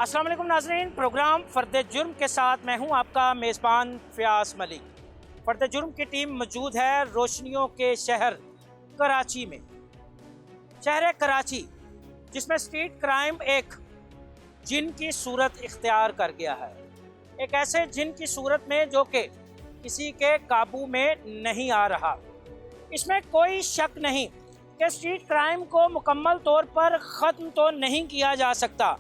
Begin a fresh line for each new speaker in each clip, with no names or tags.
अस्सलाम वालेकुम नाज़रीन, प्रोग्राम फ़र्द जुर्म के साथ मैं हूं आपका मेज़बान फ़याज़ मलिक। फ़र्द जुर्म की टीम मौजूद है रोशनियों के शहर कराची में। शहर कराची जिसमें स्ट्रीट क्राइम एक जिन की सूरत इख्तियार कर गया है, एक ऐसे जिन की सूरत में जो कि किसी के काबू में नहीं आ रहा। इसमें कोई शक नहीं कि स्ट्रीट क्राइम को मुकम्मल तौर पर ख़त्म तो नहीं किया जा सकता,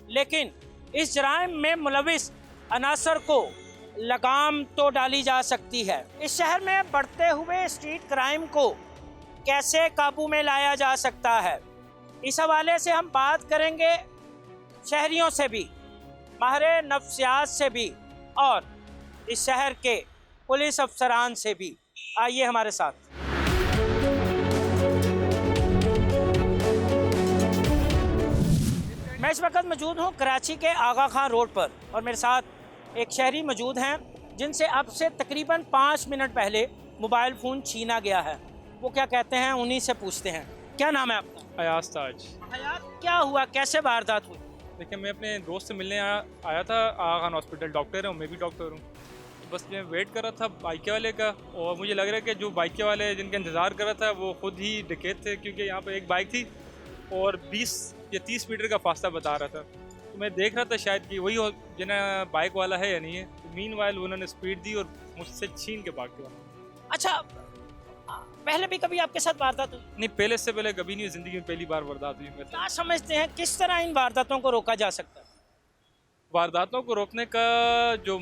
लेकिन इस जराइम में मुलविस अनासर को लगाम तो डाली जा सकती है। इस शहर में बढ़ते हुए स्ट्रीट क्राइम को कैसे काबू में लाया जा सकता है, इस हवाले से हम बात करेंगे शहरियों से भी, माहिर नफ्सियात से भी और इस शहर के पुलिस अफसरान से भी। आइए हमारे साथ। मैं इस वक्त मौजूद हूँ कराची के आगा खान रोड पर और मेरे साथ एक शहरी मौजूद हैं जिनसे अब से तकरीबन 5 मिनट पहले मोबाइल फ़ोन छीना गया है। वो क्या कहते हैं उन्हीं से पूछते हैं। क्या नाम है आपका?
अयाज ताज।
हयात, क्या हुआ, कैसे वारदात हुई?
देखिए, मैं अपने दोस्त से मिलने आया था। आगा खान हॉस्पिटल, डॉक्टर है, मैं भी डॉक्टर हूँ। बस मैं वेट कर रहा था बाइके वाले का, और मुझे लग रहा है कि जो बाइके वाले जिनका इंतज़ार कर रहा था वो खुद ही डकैत थे, क्योंकि यहाँ पर एक बाइक थी और 20 या 30 मीटर का फासला बता रहा था। तो मैं देख रहा था शायद कि वही हो जिन्हें बाइक वाला है या नहीं है। तो मीनवाइल उन्होंने स्पीड दी और मुझसे छीन के भाग गया।
अच्छा, पहले भी कभी आपके साथ वारदात हुई?
नहीं, पहले से पहले कभी नहीं, ज़िंदगी में पहली बार वारदात हुई मेरे साथ।
क्या समझते हैं किस तरह इन वारदातों को रोका जा सकता है?
वारदातों को रोकने का जो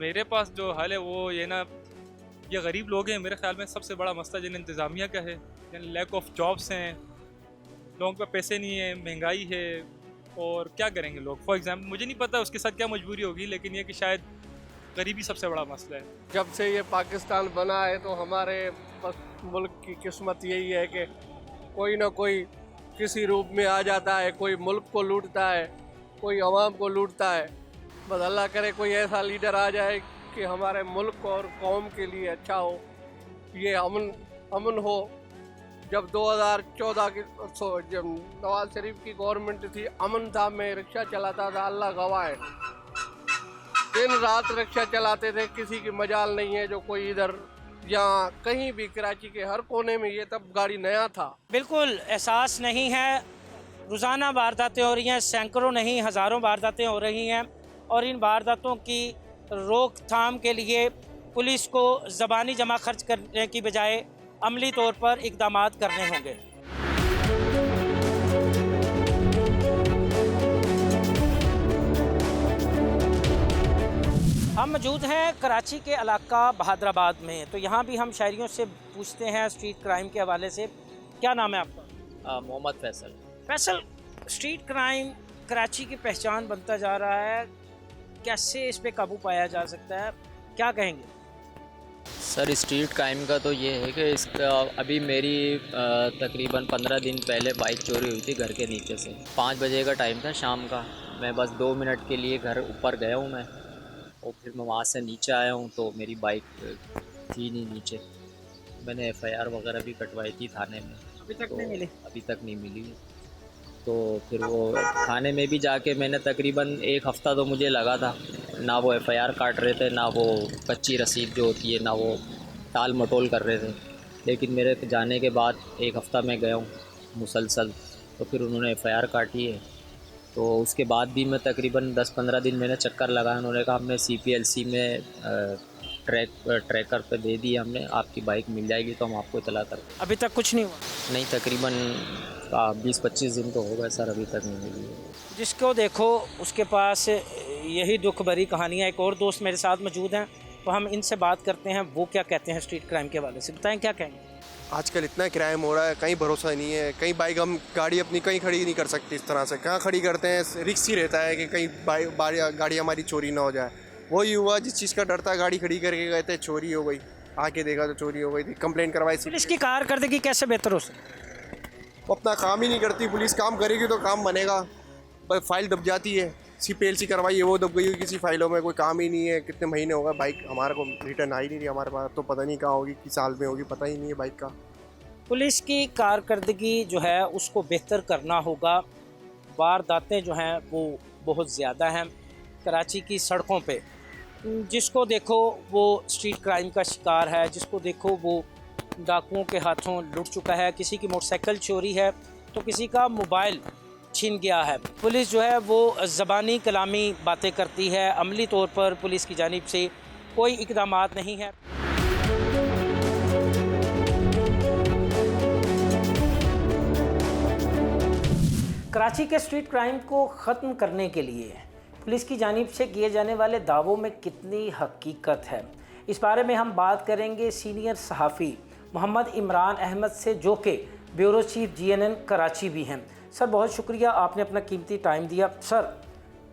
मेरे पास जो हल है वो ये ना, ये गरीब लोग हैं। मेरे ख्याल में सबसे बड़ा मसला जिन इंतज़ामिया का है, लैक ऑफ जॉब्स हैं, लोगों पे पैसे नहीं है, महंगाई है, और क्या करेंगे लोग। फॉर एग्जांपल, मुझे नहीं पता उसके साथ क्या मजबूरी होगी, लेकिन ये कि शायद गरीबी सबसे बड़ा मसला है।
जब से ये पाकिस्तान बना है तो हमारे बस मुल्क की किस्मत यही है कि कोई ना कोई किसी रूप में आ जाता है, कोई मुल्क को लूटता है, कोई अवाम को लूटता है। बस अल्लाह करे कोई ऐसा लीडर आ जाए कि हमारे मुल्क और कौम के लिए अच्छा हो, ये अमन हो। जब 2014 की जब नवाज शरीफ की गवर्नमेंट थी, अमन था, मैं रिक्शा चलाता था, अल्लाह गवाह है, दिन रात रिक्शा चलाते थे, किसी की मजाल नहीं है जो कोई इधर या कहीं भी कराची के हर कोने में, ये तब गाड़ी नया था।
बिल्कुल एहसास नहीं है। रोज़ाना वारदातें हो रही हैं, सैकड़ों नहीं हज़ारों वारदातें हो रही हैं, और इन वारदातों की रोकथाम के लिए पुलिस को ज़बानी जमा खर्च करने की बजाय अमली तौर पर इक़दामात करने होंगे। हम मौजूद हैं कराची के इलाका बहादराबाद में, तो यहाँ भी हम शायरियों से पूछते हैं स्ट्रीट क्राइम के हवाले से। क्या नाम है आपका?
मोहम्मद फैसल।
फैसल, स्ट्रीट क्राइम कराची की पहचान बनता जा रहा है, कैसे इस पे काबू पाया जा सकता है, क्या कहेंगे?
सर, स्ट्रीट क्राइम का तो ये है कि इसका अभी मेरी तकरीबन 15 दिन पहले बाइक चोरी हुई थी घर के नीचे से। 5 बजे का टाइम था शाम का। मैं बस 2 मिनट के लिए घर ऊपर गया हूँ मैं, और फिर मैं वहाँ से नीचे आया हूँ तो मेरी बाइक थी नहीं नीचे। मैंने FIR वगैरह भी कटवाई थी थाने में,
अभी तक
तो
नहीं मिली?
अभी तक नहीं मिली। तो फिर वो थाने में भी जाके मैंने तकरीबन 1 हफ़्ता तो मुझे लगा था, ना वो FIR काट रहे थे, ना वो कच्ची रसीद जो होती है, ना वो टाल मटोल कर रहे थे। लेकिन मेरे जाने के बाद 1 हफ़्ता मैं गया हूँ मुसलसल, तो फिर उन्होंने FIR काटी है। तो उसके बाद भी मैं तकरीबन 10-15 दिन मैंने चक्कर लगाया। उन्होंने कहा हमने CPLC में ट्रैकर पे दे दी, हमने आपकी बाइक मिल जाएगी तो हम आपको इतला कर।
अभी तक कुछ नहीं हुआ?
नहीं, तकरीबन 20-25 दिन तो हो गए सर, अभी तक नहीं मिली है।
जिसको देखो उसके पास यही दुख भरी कहानियाँ। एक और दोस्त मेरे साथ मौजूद हैं, तो हम इनसे बात करते हैं, वो क्या कहते हैं स्ट्रीट क्राइम के हवाले से। बताएं, क्या कहेंगे?
आजकल इतना क्राइम हो रहा है, कहीं भरोसा नहीं है। कहीं बाइक हम गाड़ी अपनी कहीं खड़ी नहीं कर सकती इस तरह से। कहाँ खड़ी करते हैं, रिस्क ही रहता है कि कहीं गाड़ी हमारी चोरी ना हो जाए। वही हुआ जिस चीज़ का डर था, गाड़ी खड़ी करके गए थे, चोरी हो गई। आके देखा तो चोरी हो गई थी, कंप्लेंट करवाई।
पुलिस की कारकर्दगी कैसे बेहतर हो सकती?
वो अपना काम ही नहीं करती। पुलिस काम करेगी तो काम बनेगा, पर फाइल दब जाती है। CPLC करवाई है, वो दब गई किसी फाइलों में, कोई काम ही नहीं है। कितने महीने हो गए बाइक हमारे को रिटर्न आई नहीं रही हमारे पास, तो पता नहीं कहाँ होगी, किस साल में होगी, पता ही नहीं है बाइक का।
पुलिस की कारकर्दगी जो है उसको बेहतर करना होगा। वारदातें जो हैं वो बहुत ज़्यादा हैं कराची की सड़कों पे। जिसको देखो वो स्ट्रीट क्राइम का शिकार है, जिसको देखो वो डाकुओं के हाथों लुट चुका है। किसी की मोटरसाइकिल चोरी है तो किसी का मोबाइल छीन गया है। पुलिस जो है वो ज़बानी कलामी बातें करती है, अमली तौर पर पुलिस की जानिब से कोई इक़दामात नहीं है। कराची के स्ट्रीट क्राइम को ख़त्म करने के लिए पुलिस की जानिब से किए जाने वाले दावों में कितनी हकीकत है, इस बारे में हम बात करेंगे सीनियर सहाफ़ी मोहम्मद इमरान अहमद से, जो कि ब्यूरो चीफ GNN कराची भी हैं। सर बहुत शुक्रिया, आपने अपना कीमती टाइम दिया। सर,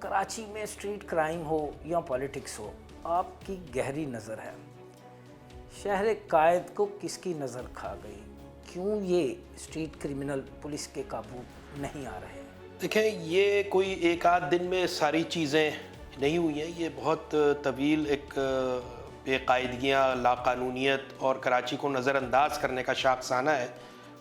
कराची में स्ट्रीट क्राइम हो या पॉलिटिक्स हो, आपकी गहरी नज़र है, शहर कायद को किसकी नज़र खा गई? क्यों ये स्ट्रीट क्रिमिनल पुलिस के काबू नहीं आ रहे?
देखें, ये कोई एक आध दिन में सारी चीज़ें नहीं हुई हैं। ये बहुत तवील एक बेकायदगियाँ, लाकानूनियत और कराची को नज़रअंदाज करने का शाखसाना है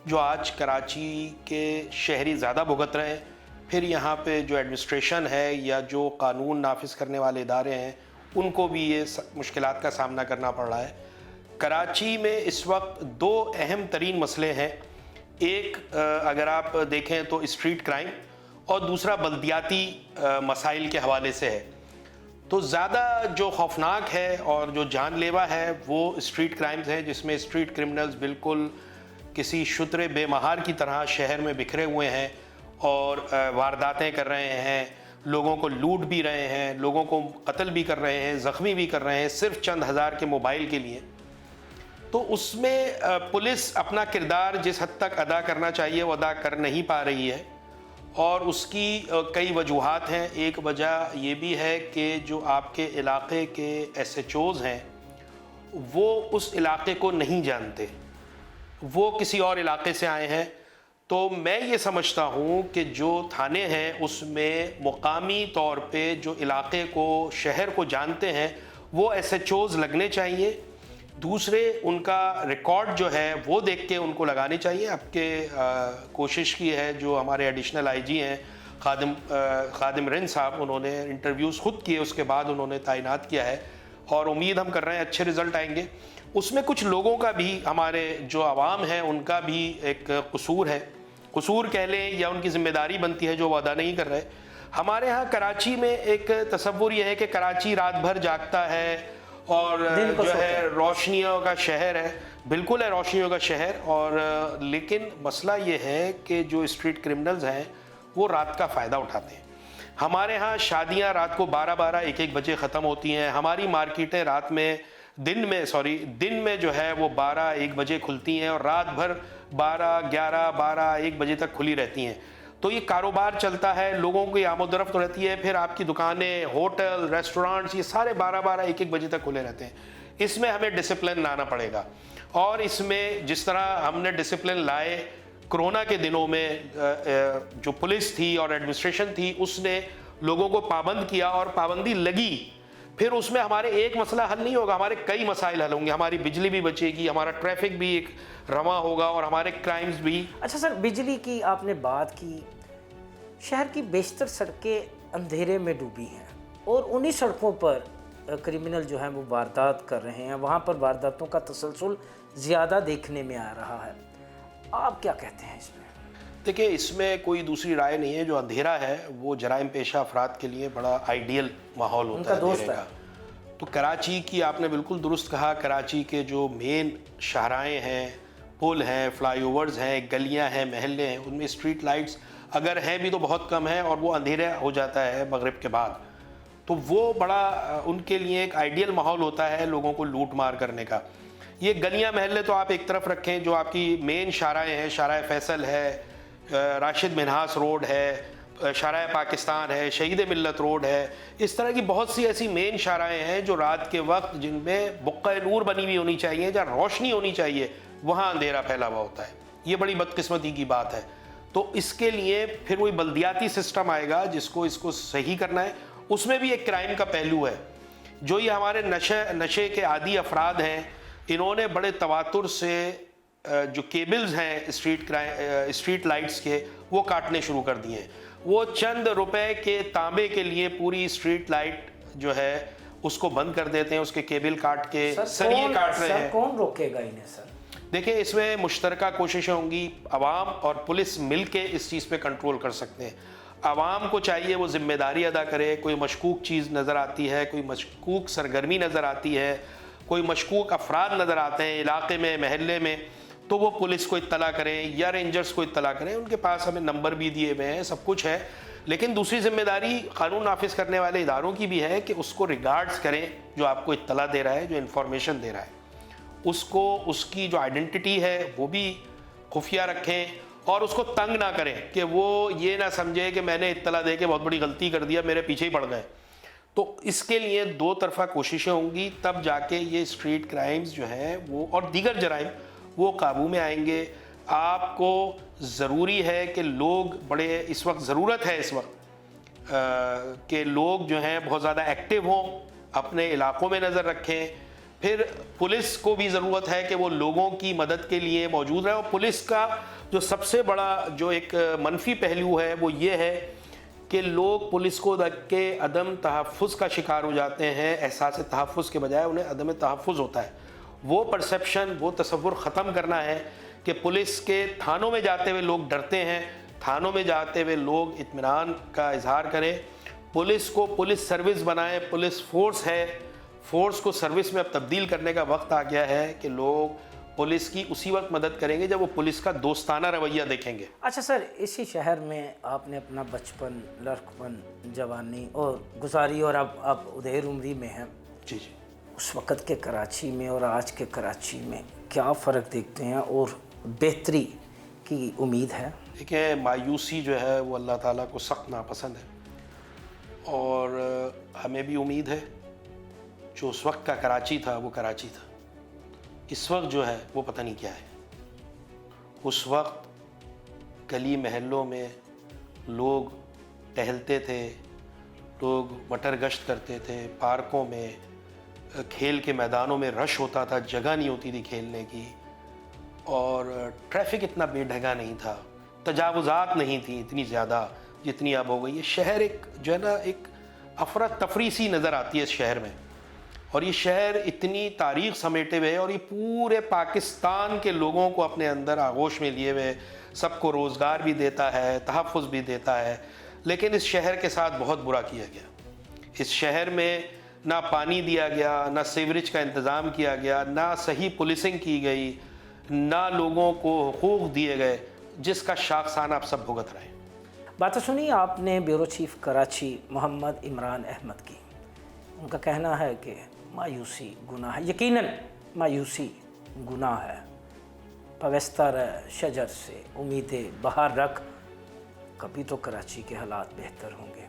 जो आज कराची के शहरी ज़्यादा भुगत रहे हैं। फिर यहाँ पे जो एडमिनिस्ट्रेशन है या जो कानून नाफिज करने वाले इदारे हैं उनको भी ये मुश्किलात का सामना करना पड़ रहा है। कराची में इस वक्त दो अहम तरीन मसले हैं। एक अगर आप देखें तो स्ट्रीट क्राइम और दूसरा बल्दियाती मसाइल के हवाले से है। तो ज़्यादा जो खौफनाक है और जो जानलेवा है वो स्ट्रीट क्राइम्स हैं, जिसमें स्ट्रीट क्रिमिनल्स बिल्कुल किसी शुतरे बेमहार की तरह शहर में बिखरे हुए हैं और वारदातें कर रहे हैं, लोगों को लूट भी रहे हैं, लोगों को कत्ल भी कर रहे हैं, ज़ख्मी भी कर रहे हैं, सिर्फ चंद हज़ार के मोबाइल के लिए। तो उसमें पुलिस अपना किरदार जिस हद तक अदा करना चाहिए वो अदा कर नहीं पा रही है और उसकी कई वजूहात हैं। एक वजह ये भी है कि जो आपके इलाके के SHOs हैं वो उस इलाके को नहीं जानते, वो किसी और इलाके से आए हैं। तो मैं ये समझता हूँ कि जो थाने हैं उसमें मुकामी तौर पे जो इलाके को, शहर को जानते हैं वो SHOs लगने चाहिए। दूसरे, उनका रिकॉर्ड जो है वो देख के उनको लगाने चाहिए। आपके कोशिश की है जो हमारे एडिशनल IG हैं खादिम रिन साहब, उन्होंने इंटरव्यूज़ खुद किए, उसके बाद उन्होंने तैनात किया है और उम्मीद हम कर रहे हैं अच्छे रिज़ल्ट आएंगे। उसमें कुछ लोगों का भी, हमारे जो आवाम है उनका भी एक कसूर है, कसूर कह लें या उनकी ज़िम्मेदारी बनती है जो वो अदा नहीं कर रहे। हमारे यहाँ कराची में एक तसव्वुर यह है कि कराची रात भर जागता है और जो है रोशनियों का शहर है। बिल्कुल है रोशनियों का शहर, और लेकिन मसला ये है कि जो स्ट्रीट क्रिमिनल्स हैं वो रात का फ़ायदा उठाते हैं। हमारे यहाँ शादियाँ रात को 12-12, 1-1 बजे ख़त्म होती हैं। हमारी मार्केटें दिन में जो है वो 12-1 बजे खुलती हैं और रात भर 12-11-12-1 बजे तक खुली रहती हैं। तो ये कारोबार चलता है, लोगों की आमोदरफ्त रहती है। फिर आपकी दुकानें, होटल, रेस्टोरेंट्स, ये सारे 12-12, 1-1 बजे तक खुले रहते हैं। इसमें हमें डिसिप्लिन लाना पड़ेगा और इसमें जिस तरह हमने डिसिप्लिन लाए कोरोना के दिनों में, जो पुलिस थी और एडमिनिस्ट्रेशन थी उसने लोगों को पाबंद किया और पाबंदी लगी, फिर उसमें हमारे एक मसला हल नहीं होगा, हमारे कई मसाइल हल होंगे। हमारी बिजली भी बचेगी, हमारा ट्रैफिक भी एक रवा होगा और हमारे क्राइम्स भी।
अच्छा सर, बिजली की आपने बात की, शहर की बेशतर सड़कें अंधेरे में डूबी हैं और उन्हीं सड़कों पर क्रिमिनल जो हैं वो वारदात कर रहे हैं, वहाँ पर वारदातों का तसलसल ज़्यादा देखने में आ रहा है। आप क्या कहते हैं इसमें?
देखिए, इसमें कोई दूसरी राय नहीं है। जो अंधेरा है वो जराइम पेशा अफराद के लिए बड़ा आइडियल माहौल होता है अंधेरे का। तो कराची की आपने बिल्कुल दुरुस्त कहा, कराची के जो मेन शाहराएँ हैं, पुल हैं, फ्लाईओवर्स हैं, गलियाँ हैं, महल्ले हैं, उनमें स्ट्रीट लाइट्स अगर हैं भी तो बहुत कम है और वो अंधेरा हो जाता है मगरिब के बाद। तो वो बड़ा उनके लिए एक आइडियल माहौल होता है लोगों को लूट मार करने का। ये गलियाँ महल्ले तो आप एक तरफ रखें, जो आपकी मेन शाहराएँ हैं, शाहराए फैसल है, राशिद मिन्हास रोड है, शाहराए पाकिस्तान है, शहीद मिल्लत रोड है, इस तरह की बहुत सी ऐसी मेन शाहराएँ हैं जो रात के वक्त जिनमें बुक्का नूर बनी हुई होनी चाहिए, जहाँ रोशनी होनी चाहिए, वहाँ अंधेरा फैला हुआ होता है। ये बड़ी बदकिस्मती की बात है। तो इसके लिए फिर वही बल्दियाती सिस्टम आएगा जिसको इसको सही करना है। उसमें भी एक क्राइम का पहलू है। जो ये हमारे नशे के आदी अफराद हैं, इन्होंने बड़े तवातुर से जो केबल्स हैं स्ट्रीट लाइट्स के, वो काटने शुरू कर दिए हैं। वो चंद रुपए के तांबे के लिए पूरी स्ट्रीट लाइट जो है उसको बंद कर देते हैं, उसके केबल काट के सरिये काट रहे हैं।
कौन रोकेगा इन्हें सर?
देखिए, इसमें मुश्तरका कोशिशें होंगी, आवाम और पुलिस मिलके इस चीज़ पे कंट्रोल कर सकते हैं। आवाम को चाहिए वो जिम्मेदारी अदा करे। कोई मशकूक चीज़ नज़र आती है, कोई मशकूक सरगर्मी नज़र आती है, कोई मशकूक अफराद नज़र आते हैं इलाके में, महल्ले में, तो वो पुलिस को इत्तला करें या रेंजर्स को इत्तला करें। उनके पास हमें नंबर भी दिए हुए हैं, सब कुछ है। लेकिन दूसरी जिम्मेदारी कानून नाफिज करने वाले इदारों की भी है कि उसको रिगार्ड्स करें, जो आपको इत्तला दे रहा है, जो इन्फॉर्मेशन दे रहा है, उसको उसकी जो आइडेंटिटी है वो भी खुफिया रखें और उसको तंग ना करें कि वो ये ना समझे कि मैंने इत्तला दे के बहुत बड़ी गलती कर दिया, मेरे पीछे ही पड़ गए। तो इसके लिए दो तरफा कोशिशें होंगी, तब जाके ये स्ट्रीट क्राइम्स जो हैं वो और दीगर जराइम वो काबू में आएंगे। आपको ज़रूरी है कि लोग बड़े, इस वक्त ज़रूरत है इस वक्त कि लोग जो हैं बहुत ज़्यादा एक्टिव हों, अपने इलाकों में नज़र रखें। फिर पुलिस को भी ज़रूरत है कि वो लोगों की मदद के लिए मौजूद रहे। और पुलिस का जो सबसे बड़ा जो एक मनफी पहलू है वो ये है कि लोग पुलिस को देख के अदम तहफ़्फ़ुज़ का शिकार हो जाते हैं। एहसास तहफ़्फ़ुज़ के बजाय उन्हें अदम तहफ़्फ़ुज़ होता है। वो परसेप्शन, वो तसव्वुर ख़त्म करना है कि पुलिस के थानों में जाते हुए लोग डरते हैं। थानों में जाते हुए लोग इत्मीनान का इजहार करें, पुलिस को पुलिस सर्विस बनाएं। पुलिस फोर्स है, फोर्स को सर्विस में अब तब्दील करने का वक्त आ गया है कि लोग पुलिस की उसी वक्त मदद करेंगे जब वो पुलिस का दोस्ताना रवैया देखेंगे।
अच्छा सर, इसी शहर में आपने अपना बचपन, लड़कपन, जवानी और गुजारी और अब आप उदेर उम्री में हैं।
जी जी।
उस वक़्त के कराची में और आज के कराची में क्या फ़र्क देखते हैं और बेहतरी की उम्मीद है?
देखिए, मायूसी जो है वो अल्लाह ताला को सख्त नापसंद है और हमें भी उम्मीद है जो उस वक्त का कराची था वो कराची था। इस वक्त जो है वो पता नहीं क्या है। उस वक्त गली महल्लों में लोग टहलते थे, लोग मटर गश्त करते थे, पार्कों में, खेल के मैदानों में रश होता था, जगह नहीं होती थी खेलने की, और ट्रैफिक इतना बेढंगा नहीं था, तजावुज़ात नहीं थी इतनी ज़्यादा जितनी अब हो गई है। शहर एक जो है ना, एक अफरा तफरी सी नज़र आती है इस शहर में। और ये शहर इतनी तारीख़ समेटे हुए है और ये पूरे पाकिस्तान के लोगों को अपने अंदर आगोश में लिए हुए, सबको रोज़गार भी देता है, तहफ़्फ़ुज़ भी देता है। लेकिन इस शहर के साथ बहुत बुरा किया गया। इस शहर में ना पानी दिया गया, ना सीवरेज का इंतज़ाम किया गया, ना सही पुलिसिंग की गई, ना लोगों को हुकूक दिए गए, जिसका शाखसाना आप सब भुगत रहे हैं।
बात सुनी आपने ब्यूरो चीफ कराची मोहम्मद इमरान अहमद की। उनका कहना है कि मायूसी गुनाह है। यकीनन मायूसी गुनाह है। पवस्तर शजर से उम्मीदें बाहर रख, कभी तो कराची के हालात बेहतर होंगे।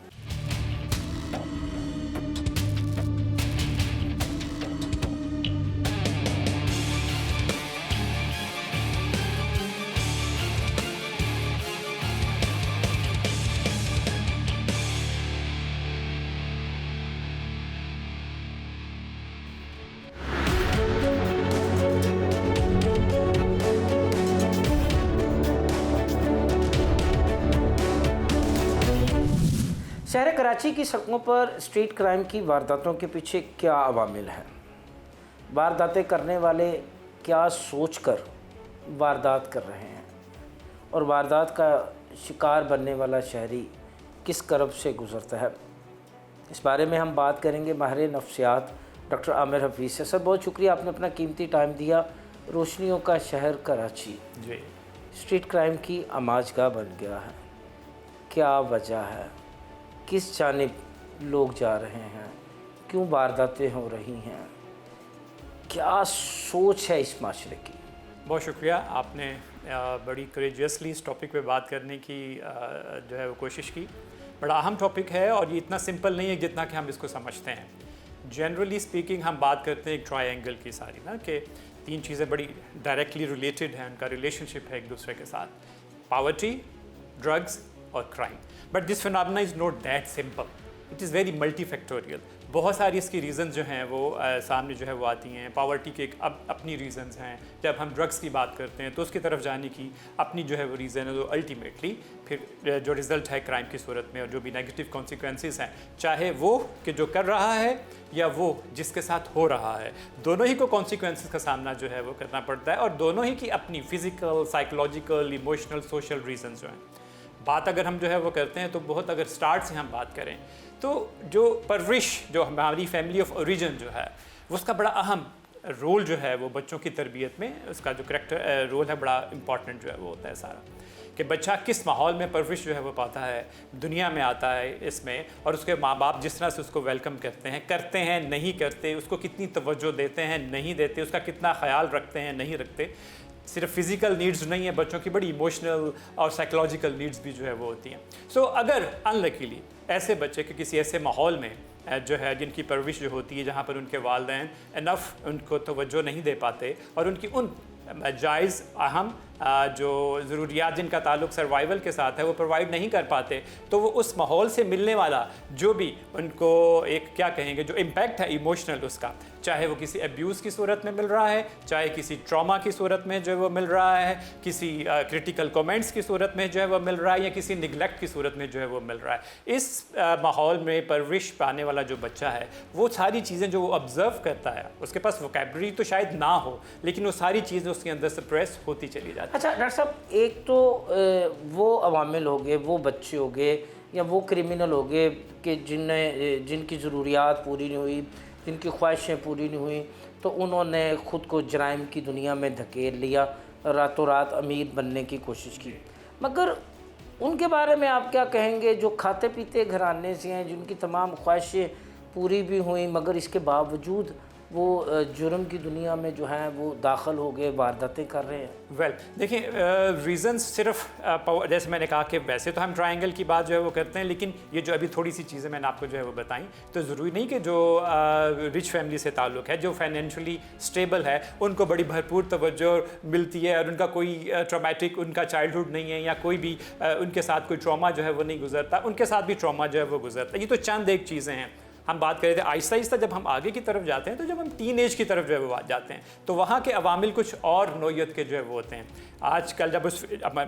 शहर कराची की सड़कों पर स्ट्रीट क्राइम की वारदातों के पीछे क्या अवामिल हैं? वारदातें करने वाले क्या सोचकर वारदात कर रहे हैं और वारदात का शिकार बनने वाला शहरी किस करब से गुज़रता है? इस बारे में हम बात करेंगे माहिर नफ्सियात डॉक्टर आमिर हफीज़ से। सर, बहुत शुक्रिया, आपने अपना कीमती टाइम दिया। रोशनियों का शहर कराची
जी
स्ट्रीट क्राइम की आमाजगाह बन गया है, क्या वजह है? किस जानिब लोग जा रहे हैं? क्यों वारदातें हो रही हैं? क्या सोच है इस माशरे की?
बहुत शुक्रिया, आपने बड़ी करेजियसली इस टॉपिक पे बात करने की जो है वो कोशिश की। बड़ा अहम टॉपिक है और ये इतना सिंपल नहीं है जितना कि हम इसको समझते हैं। जनरली स्पीकिंग हम बात करते हैं एक ट्रायंगल की सारी ना, कि तीन चीज़ें बड़ी डायरेक्टली रिलेटेड हैं, उनका रिलेशनशिप है एक दूसरे के साथ, पावर्टी, ड्रग्स और crime. But this phenomena is not that simple. It is very multifactorial. बहुत सारी इसकी रीज़न जो हैं वो सामने जो है वो आती हैं। पॉवर्टी के अब अपनी रीज़न्स हैं। जब हम ड्रग्स की बात करते हैं तो उसकी तरफ जाने की अपनी जो है वो रीज़न है, तो अल्टीमेटली फिर जो रिज़ल्ट है क्राइम की सूरत में और जो भी नेगेटिव कॉन्सिक्वेंसेस हैं, चाहे वो कि जो कर रहा है या वो जिसके साथ हो रहा है, दोनों ही को कॉन्सिक्वेंसेस का सामना जो है वो करना पड़ता है और दोनों ही की अपनी physical, psychological, emotional, social reason जो हैं। बात अगर हम जो है वो करते हैं तो बहुत अगर स्टार्ट से हम बात करें तो जो परवरिश जो हमारी फैमिली ऑफ ओरिजिन जो है उसका बड़ा अहम रोल जो है वो बच्चों की तरबियत में, उसका जो करैक्टर रोल है बड़ा इंपॉर्टेंट जो है वो होता है सारा, कि बच्चा किस माहौल में परवरिश जो है वो पाता है, दुनिया में आता है इसमें, और उसके माँ बाप जिस तरह से उसको वेलकम करते हैं नहीं करते, उसको कितनी तवज्जो देते हैं नहीं देते, उसका कितना ख्याल रखते हैं नहीं रखते। सिर्फ फिज़िकल नीड्स नहीं है, बच्चों की बड़ी इमोशनल और साइकोलॉजिकल नीड्स भी जो है वो होती हैं। सो अगर अनलकीली ऐसे बच्चे के किसी ऐसे माहौल में जो है जिनकी परवरिश जो होती है जहाँ पर उनके वालिदैन इनफ उनको तवज्जो नहीं दे पाते और उनकी उन जायज़ अहम जो ज़रूरियात जिनका ताल्लुक़ सर्वाइवल के साथ है वो प्रोवाइड नहीं कर पाते, तो वो उस माहौल से मिलने वाला जो भी उनको एक क्या कहेंगे जो इम्पैक्ट है इमोशनल उसका, चाहे वो किसी अब्यूज़ की सूरत में मिल रहा है, चाहे किसी ट्रॉमा की सूरत में जो है वो मिल रहा है, किसी क्रिटिकल कमेंट्स की सूरत में जो है वो मिल रहा है, या किसी निगलेक्ट की सूरत में जो है वो मिल रहा है। इस माहौल में परवरिश पाने वाला जो बच्चा है वो सारी चीज़ें जो वो ऑब्ज़र्व करता है, उसके पास वोकैबुलरी तो शायद ना हो लेकिन वो सारी चीज़ें उसके अंदर सप्रेस होती चली जाती।
अच्छा डॉक्टर साहब, एक तो वो अवामिल हो गए, वो बच्चे हो गए या वो क्रिमिनल हो गए कि जिनकी ज़रूरियात पूरी नहीं हुई, जिनकी ख्वाहिशें पूरी नहीं हुई, तो उन्होंने ख़ुद को जराइम की दुनिया में धकेल लिया, रातों रात अमीर बनने की कोशिश की। मगर उनके बारे में आप क्या कहेंगे जो खाते पीते घराने से हैं, जिनकी तमाम ख्वाहिशें पूरी भी हुई मगर इसके बावजूद वो जुर्म की दुनिया में जो है वो दाखिल हो गए, वारदातें कर रहे हैं?
वेल देखिए, रीज़न्स सिर्फ जैसे मैंने कहा कि वैसे तो हम ट्रायंगल की बात जो है वो करते हैं, लेकिन ये जो अभी थोड़ी सी चीज़ें मैंने आपको जो है वो बताई, तो ज़रूरी नहीं कि जो रिच फैमिली से ताल्लुक़ है, जो फाइनेंशियली स्टेबल है, उनको बड़ी भरपूर तवज्जो मिलती है और उनका कोई ट्रॉमेटिक उनका चाइल्डहुड नहीं है या कोई भी उनके साथ कोई ट्रॉमा जो है वो नहीं गुजरता, उनके साथ भी ट्रॉमा जो है वो गुजरता है। ये तो चंद एक चीज़ें हैं। हम बात कर रहे थे आहिस्ता आहिस्ता जब हम आगे की तरफ जाते हैं, तो जब हम टीन एज की तरफ जो है वो जाते हैं तो वहाँ के अवामिल कुछ और नोयत के जो है वो होते हैं। आजकल जब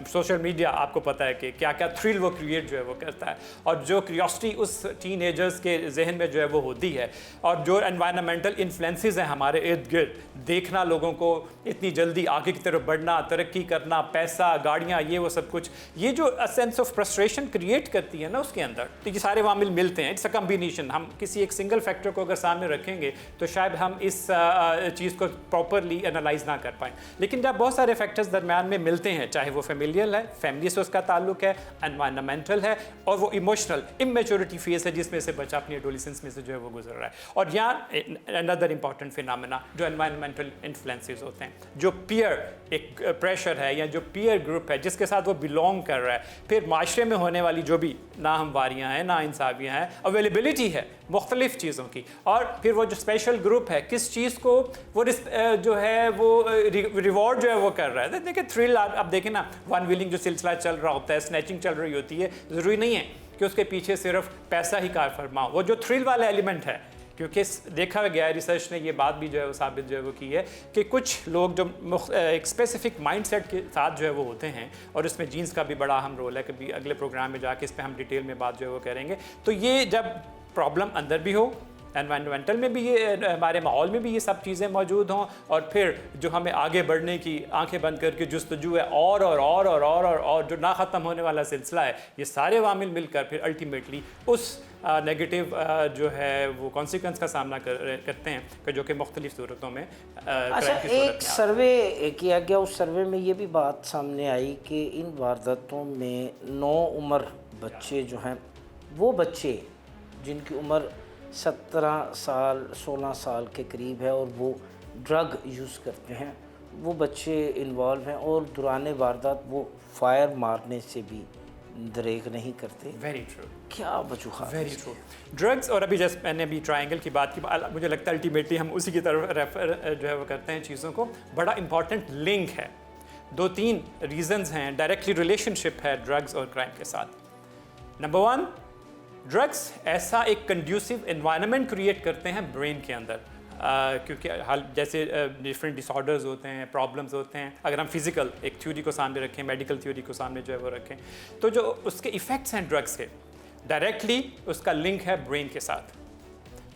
सोशल मीडिया आपको पता है कि क्या क्या थ्रिल वो क्रिएट जो है वो करता है, और जो क्यूरियोसिटी उस टीन एजर्स के जहन में जो है वो होती है, और जो एनवायरनमेंटल इन्फ्लुएंसेस हैं हमारे इर्द गिर्द, देखना लोगों को इतनी जल्दी आगे की तरफ बढ़ना, तरक्की करना, पैसा, गाड़ियाँ, ये वो सब कुछ, ये जो सेंस ऑफ फ्रस्ट्रेशन क्रिएट करती है ना उसके अंदर, तो ये सारे अवामिल मिलते हैं। It's a combination. हम किसी एक सिंगल फैक्टर को अगर सामने रखेंगे तो शायद हम इस चीज़ को प्रॉपरली एनालाइज ना कर पाएँ, लेकिन जब बहुत सारे फैक्टर्स दरम्यान में मिलते हैं, चाहे वो फैमिलियल है, फैमिली से उसका ताल्लुक है, एनवायरनमेंटल है, और वो इमोशनल इमेच्योरिटी फेज है जिसमें से बच्चा अपनी एडोलेसेंस में से जो है वो गुजर रहा है। और यहाँ अनदर इंपॉर्टेंट फिनोमेना जो एनवायरनमेंटल इन्फ्लुएंसेस होते हैं, जो पीयर एक प्रेशर है या जो पीयर ग्रुप है जिसके साथ वो बिलोंग कर रहा है, फिर माशरे में होने वाली जो भी नाहमवारियाँ हैं, नाइंसाफ़ियाँ हैं, अवेलेबिलिटी है मुख्तलिफ़ चीज़ों की, और फिर वो जो स्पेशल ग्रुप है किस चीज़ को वो जो है वो रिवॉर्ड जो है वो कर रहा है। देखिए थ्रिल, आप देखें ना, वन व्हीलिंग जो सिलसिला चल रहा होता है, स्नैचिंग चल रही होती है, ज़रूरी नहीं है कि उसके पीछे सिर्फ पैसा ही कार फरमा हो, वो जो थ्रिल वाला एलिमेंट है, क्योंकि देखा गया है, रिसर्च ने ये बात भी जो है वो साबित जो है वो की है कि कुछ लोग जो एक स्पेसिफिक माइंडसेट के साथ जो है वो होते हैं, और इसमें जीन्स का भी बड़ा अहम रोल है, कभी अगले प्रोग्राम में जाके इस पर हम डिटेल में बात जो है वो करेंगे। तो ये जब प्रॉब्लम अंदर भी हो, एनवायरमेंटल में भी, ये हमारे माहौल में भी ये सब चीज़ें मौजूद हों, और फिर जो हमें आगे बढ़ने की आंखें बंद करके जुस्तजू है और जो ना ख़त्म होने वाला सिलसिला है, ये सारे वामिल मिलकर फिर अल्टीमेटली उस नेगेटिव जो है वो कॉन्सिक्वेंस का सामना करते हैं कि जो कि मुख्तलिफ़ सूरतों में।
अच्छा, एक सर्वे किया गया, उस सर्वे में ये भी बात सामने आई कि इन वारदातों में 9 उम्र बच्चे जो हैं, वो बच्चे जिनकी उम्र 17 साल 16 साल के करीब है और वो ड्रग यूज़ करते हैं, वो बच्चे इन्वॉल्व हैं, और दौरान वारदात वो फायर मारने से भी दरेग नहीं करते।
Very true.
क्या वजूहात?
Very true. ड्रग्स, और अभी जैसे मैंने अभी ट्रायंगल की बात की, मुझे लगता है अल्टीमेटली हम उसी की तरफ रेफर जो है वो करते हैं चीज़ों को। बड़ा इंपॉर्टेंट लिंक है, 2-3 रीजंस हैं, डायरेक्टली रिलेशनशिप है ड्रग्स और क्राइम के साथ। नंबर 1, ड्रग्स ऐसा एक कंड्यूसिव एनवायरनमेंट क्रिएट करते हैं ब्रेन के अंदर, क्योंकि हाल जैसे डिफरेंट डिसऑर्डर्स होते हैं, प्रॉब्लम्स होते हैं। अगर हम फिज़िकल एक थ्योरी को सामने रखें, मेडिकल थ्योरी को सामने जो है वो रखें, तो जो उसके इफ़ेक्ट्स हैं ड्रग्स के, डायरेक्टली उसका लिंक है ब्रेन के साथ।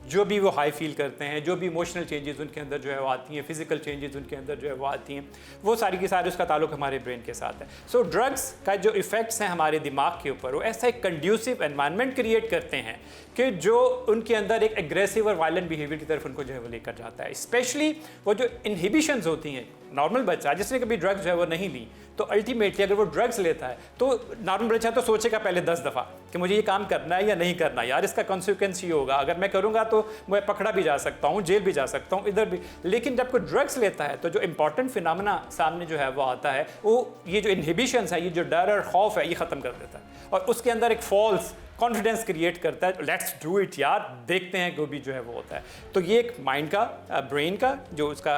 जो भी वो हाई फील करते हैं, जो भी इमोशनल चेंजेस उनके अंदर जो है वो आती हैं, फिजिकल चेंजेस उनके अंदर जो है वो आती हैं, वो सारी की सारी उसका ताल्लुक हमारे ब्रेन के साथ है। सो ड्रग्स का जो इफ़ेक्ट्स हैं हमारे दिमाग के ऊपर, वो ऐसा एक कंड्यूसिव एनवायरनमेंट क्रिएट करते हैं कि जो उनके अंदर एक एग्रेसिव और वायलेंट बिहेवियर की तरफ उनको जो है वो लेकर जाता है। स्पेशली वो जो इनहिबिशंस होती हैं, नॉर्मल बच्चा जिसने कभी ड्रग्स जो है वो नहीं ली, तो अल्टीमेटली अगर वो ड्रग्स लेता है तो नॉर्मल बच्चा तो सोचेगा पहले 10 दफ़ा कि मुझे ये काम करना है या नहीं करना, यार इसका कॉन्सिक्वेंस ये होगा, अगर मैं करूँगा तो मैं पकड़ा भी जा सकता हूँ, जेल भी जा सकता हूँ, इधर भी। लेकिन जब कोई ड्रग्स लेता है तो जो इंपॉर्टेंट फिनोमेना सामने जो है वो आता है, वो ये जो इनहिबिशंस है, ये जो डर और खौफ है, ये ख़त्म कर देता है और उसके अंदर एक फॉल्स कॉन्फिडेंस क्रिएट करता है, लेट्स डू इट यार, देखते हैं, जो भी जो है वो होता है। तो ये एक माइंड का, ब्रेन का जो उसका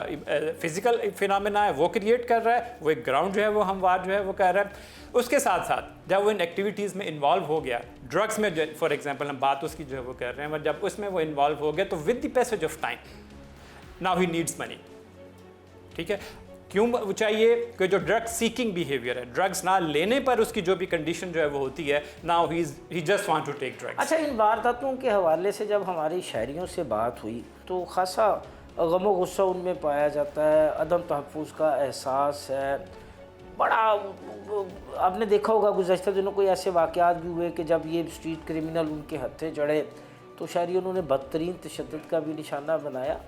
फिजिकल फिनोमेना है वो क्रिएट कर रहा है, वो एक ग्राउंड जो है वो हमवार जो है वो कर रहा है। उसके साथ साथ जब वो इन एक्टिविटीज़ में इन्वॉल्व हो गया, ड्रग्स में फॉर एग्जांपल हम बात उसकी जो है वो कर रहे हैं, जब उसमें वो इन्वॉल्व हो गया तो with the passage of time now he needs money. ठीक है, क्यों चाहिए? कि जो ड्रग सीकिंग बिहेवियर है, ड्रग्स ना लेने पर उसकी जो भी कंडीशन जो है वो होती है, now he just want to take drugs.
अच्छा, इन वारदातों के हवाले से जब हमारी शहरियों से बात हुई तो खासा गम गुस्सा उनमें पाया जाता है, अदम तहफ़्फ़ुज़ का एहसास है बड़ा। आपने देखा होगा गुज़श्ता दिनों कोई ऐसे वाक़यात भी हुए कि जब ये स्ट्रीट क्रिमिनल उनके हत्थे चढ़े तो शहरियों उन्होंने बदतरीन तशद्दुद का भी निशाना बनाया।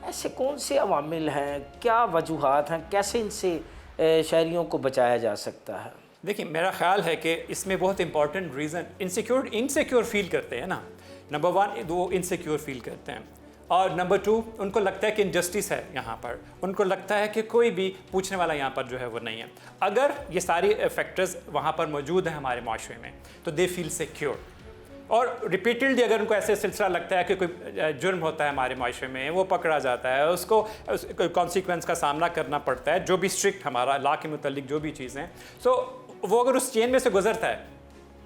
ऐसे कौन से अवामिल हैं, क्या वजूहात हैं, कैसे इनसे शहरियों को बचाया जा सकता है?
देखिए, मेरा ख़्याल है कि इसमें बहुत इंपॉर्टेंट रीज़न इनसिक्योर फील करते हैं ना। नंबर 1 वो इनसिक्योर फील करते हैं, और नंबर 2 उनको लगता है कि इनजस्टिस है यहाँ पर, उनको लगता है कि कोई भी पूछने वाला यहाँ पर जो है वो नहीं है। अगर ये सारी फैक्टर्स वहाँ पर मौजूद हैं हमारे माशरे में तो दे फील सिक्योर। और रिपीटेडली अगर उनको ऐसे सिलसिला लगता है कि कोई जुर्म होता है हमारे माशरे में, वो पकड़ा जाता है, उसको कॉन्सिक्वेंस का सामना करना पड़ता है, जो भी स्ट्रिक्ट हमारा लॉ के मुतालिक जो भी चीज़ें, सो वो अगर उस चेन में से गुजरता है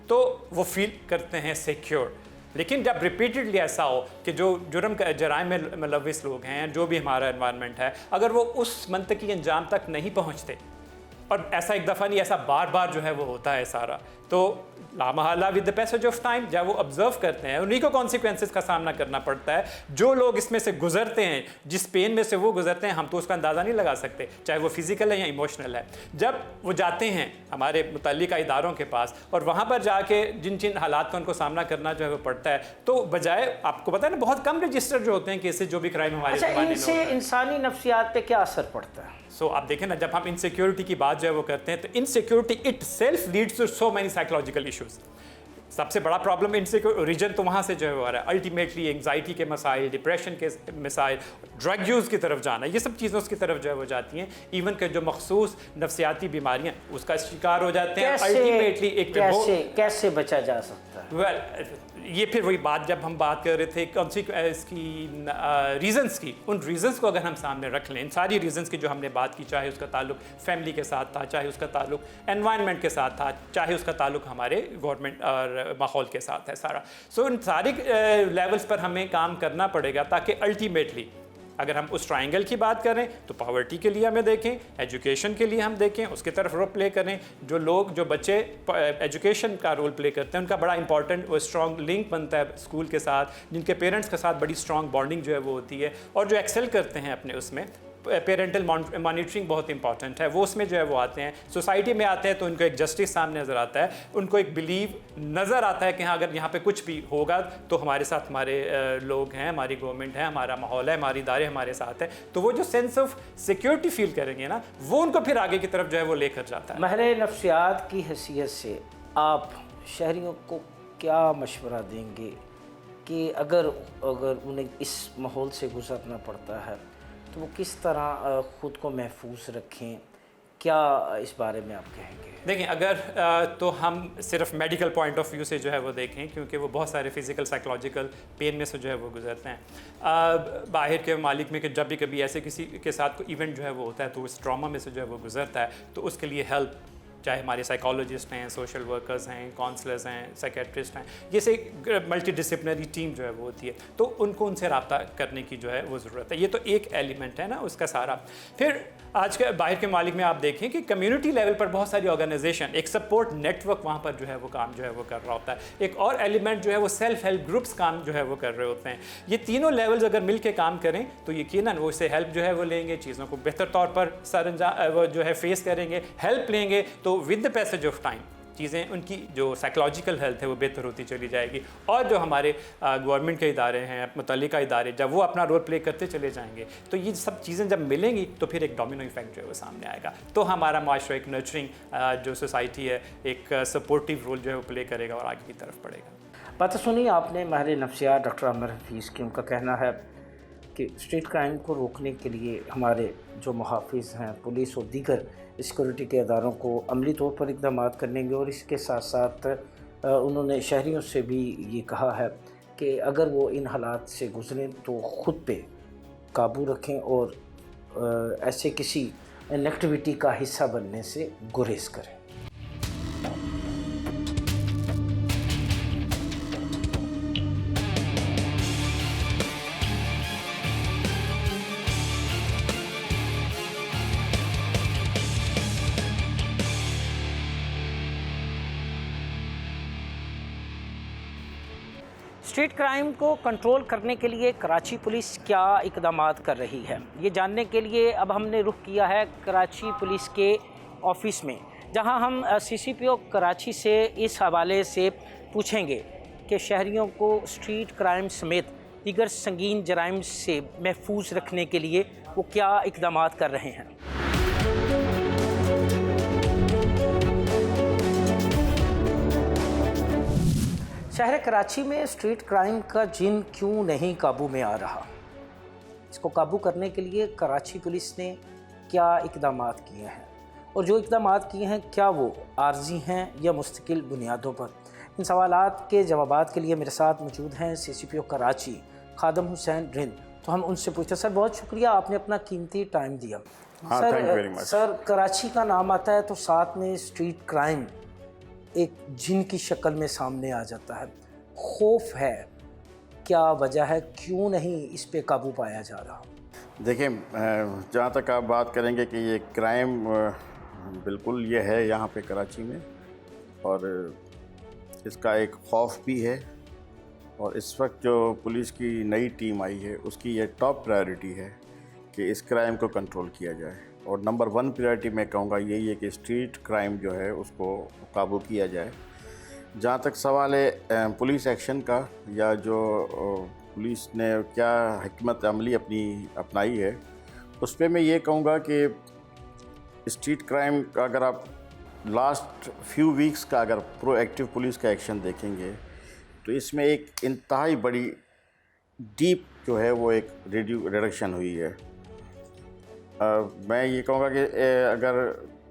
तो वो फील करते हैं सिक्योर। लेकिन जब रिपीटेडली ऐसा हो कि जो जुर्म जराइम में मुलव्विस लोग हैं, जो भी हमारा एनवायरनमेंट है, अगर वो उस मंतकी अंजाम तक नहीं पहुँचते, और ऐसा एक दफ़ा नहीं, ऐसा बार बार जो है वो होता है सारा, तो लामहला with the passage of time जब वो ऑब्जर्व करते हैं उन्हीं को कॉन्सिक्वेंसेस का सामना करना पड़ता है। जो लोग इसमें से गुजरते हैं, जिस पेन में से वो गुजरते हैं, हम तो उसका अंदाज़ा नहीं लगा सकते, चाहे वो फिजिकल है या इमोशनल है। जब वो जाते हैं हमारे मुतल्लिका इदारों के पास और वहाँ पर जाके जिन जिन हालात का उनको सामना करना जो है वो पड़ता है, तो बजाय, आपको पता है ना, बहुत कम रजिस्टर जो होते हैं केसेस जो भी क्राइम हमारे
इनसे इंसानी नफ्सियात पे क्या असर पड़ता है?
सो आप देखें ना, जब हम इनसिक्योरिटी की बात जो है वो करते हैं तो insecurity itself leads to so many psychological issues. सबसे बड़ा प्रॉब्लम इनसिक्योर रीजन तो वहाँ से जो है वो आ रहा है। अल्टीमेटली एंग्जाइटी के मसाइल, डिप्रेशन के मसाइल, ड्रग यूज़ की तरफ जाना, ये सब चीज़ों की तरफ जो है वो जाती हैं। इवन के जो मखसूस नफ्सियाती बीमारियाँ उसका शिकार हो जाते हैं। अल्टीमेटली एक
कैसे बचा जा सकता है?
ये फिर वही बात, जब हम बात कर रहे थे इसकी रीज़न्स की, उन रीज़न्स को अगर हम सामने रख लें, इन सारी रीज़न्स की जो हमने बात की, चाहे उसका ताल्लुक फैमिली के साथ था, चाहे उसका ताल्लुक एनवायरनमेंट के साथ था, चाहे उसका ताल्लुक हमारे गवर्नमेंट और माहौल के साथ है सारा। सो इन सारी लेवल्स पर हमें काम करना पड़ेगा ताकि अल्टीमेटली अगर हम उस ट्रायंगल की बात करें तो पॉवर्टी के लिए हमें देखें, एजुकेशन के लिए हम देखें, उसकी तरफ रोल प्ले करें। जो लोग, जो बच्चे एजुकेशन का रोल प्ले करते हैं, उनका बड़ा इंपॉर्टेंट वो स्ट्रॉन्ग लिंक बनता है स्कूल के साथ, जिनके पेरेंट्स के साथ बड़ी स्ट्रॉन्ग बॉन्डिंग जो है वो होती है, और जो एक्सेल करते हैं अपने उसमें, पेरेंटल मॉनिटरिंग बहुत इंपॉर्टेंट है, वो उसमें जो है वो आते हैं, सोसाइटी में आते हैं तो उनको एक जस्टिस सामने नज़र आता है, उनको एक बिलीव नज़र आता है कि हाँ, अगर यहाँ पे कुछ भी होगा तो हमारे साथ हमारे लोग हैं, हमारी गवर्नमेंट है, हमारा माहौल है, हमारी इदारे हमारे साथ है। तो वो जो सेंस ऑफ सिक्योरिटी फील करेंगे ना, वो उनको फिर आगे की तरफ जो है वो लेकर जाता है।
महरे नफ्सियात की हैसियत से आप शहरियों को क्या मशवरा देंगे कि अगर उन्हें इस माहौल से गुजरना पड़ता है तो वो किस तरह ख़ुद को महफूज रखें? क्या इस बारे में आप कहेंगे?
देखिए, अगर तो हम सिर्फ मेडिकल पॉइंट ऑफ व्यू से जो है वो देखें, क्योंकि वो बहुत सारे फिजिकल साइकोलॉजिकल पेन में से जो है वो गुजरते हैं। बाहर के मालिक में कि जब भी कभी ऐसे किसी के साथ कोई इवेंट जो है वो होता है तो उस ट्रॉमा में से जो है वो गुजरता है, तो उसके लिए हेल्प, चाहे हमारे साइकोलॉजिस्ट हैं, सोशल वर्कर्स हैं, काउंसलर्स हैं, साइकेट्रिस्ट हैं, जैसे मल्टी डिसिप्लिनरी टीम जो है वो होती है, तो उनसे रब्ता करने की जो है वो ज़रूरत है। ये तो एक एलिमेंट है ना उसका सारा। फिर आज के बाहर के मालिक में आप देखें कि कम्युनिटी लेवल पर बहुत सारी ऑर्गेनाइजेशन, एक सपोर्ट नेटवर्क वहाँ पर जो है वो काम जो है वो कर रहा होता है। एक और एलिमेंट जो है वो सेल्फ हेल्प ग्रुप्स काम जो है वो कर रहे होते हैं। ये तीनों लेवल्स अगर मिल के काम करें तो यकीनन वो इससे हेल्प जो है वो लेंगे, चीज़ों को बेहतर तौर पर वो जो है फेस करेंगे, हेल्प लेंगे, तो with the passage of time चीज़ें उनकी जो साइकोलॉजिकल हेल्थ है वो बेहतर होती चली जाएगी। और जो हमारे गवर्नमेंट के इदारे हैं, मुतल्लिका इदारे, जब वो अपना रोल प्ले करते चले जाएंगे तो ये सब चीज़ें जब मिलेंगी तो फिर एक डोमिनो इफेक्ट जो है वो सामने आएगा। तो हमारा माशरा एक नर्चरिंग जो सोसाइटी है, एक सपोर्टिव रोल जो है वो प्ले करेगा और आगे की तरफ बढ़ेगा।
बात सुनी आपने माहिर नफ्सियात डॉक्टर आमिर हफीज़ की। उनका कहना है कि स्ट्रीट क्राइम को रोकने के लिए हमारे जो मुहाफ़िज़ हैं, पुलिस और दीगर सिक्योरिटी के अदारों को अमली तौर पर इक़दाम करेंगे। और इसके साथ साथ उन्होंने शहरियों से भी ये कहा है कि अगर वो इन हालात से गुज़रें तो ख़ुद पे काबू रखें और ऐसे किसी नेगेटिविटी का हिस्सा बनने से गुरेज़ करें। स्ट्रीट क्राइम को कंट्रोल करने के लिए कराची पुलिस क्या इक़दाम कर रही है, ये जानने के लिए अब हमने रुख किया है कराची पुलिस के ऑफ़िस में, जहां हम CCPO कराची से इस हवाले से पूछेंगे कि शहरियों को स्ट्रीट क्राइम समेत दीगर संगीन जराइम से महफूज रखने के लिए वो क्या इक़दाम कर रहे हैं। शहर कराची में स्ट्रीट क्राइम का जिन क्यों नहीं काबू में आ रहा, इसको काबू करने के लिए कराची पुलिस ने क्या इक़दाम किए हैं और जो इक़दाम किए हैं क्या वो आर्जी हैं या मुस्तकिल बुनियादों पर। इन सवालात के जवाबात के लिए मेरे साथ मौजूद हैं CCPO कराची खादम हुसैन रिंद। तो हम उनसे पूछते हैं, सर बहुत शुक्रिया आपने अपना कीमती टाइम दिया। सर कराची का नाम आता है तो साथ में स्ट्रीट क्राइम एक जिन की शक्ल में सामने आ जाता है। खौफ है, क्या वजह है, क्यों नहीं इस पे काबू पाया जा रहा?
देखिए, जहाँ तक आप बात करेंगे कि ये क्राइम बिल्कुल ये है यहाँ पे कराची में, और इसका एक खौफ भी है। और इस वक्त जो पुलिस की नई टीम आई है उसकी ये टॉप प्रायोरिटी है कि इस क्राइम को कंट्रोल किया जाए। और नंबर 1 प्रायोरिटी मैं कहूँगा यही है कि स्ट्रीट क्राइम जो है उसको काबू किया जाए। जहाँ तक सवाल है पुलिस एक्शन का, या जो पुलिस ने क्या हिकमत अमली अपनी अपनाई है, उस पर मैं ये कहूँगा कि स्ट्रीट क्राइम का अगर आप लास्ट फ्यू वीक्स का अगर प्रोएक्टिव पुलिस का एक्शन देखेंगे तो इसमें एक इंतहाई बड़ी डीप जो है वो एक रिडक्शन हुई है। मैं ये कहूँगा कि अगर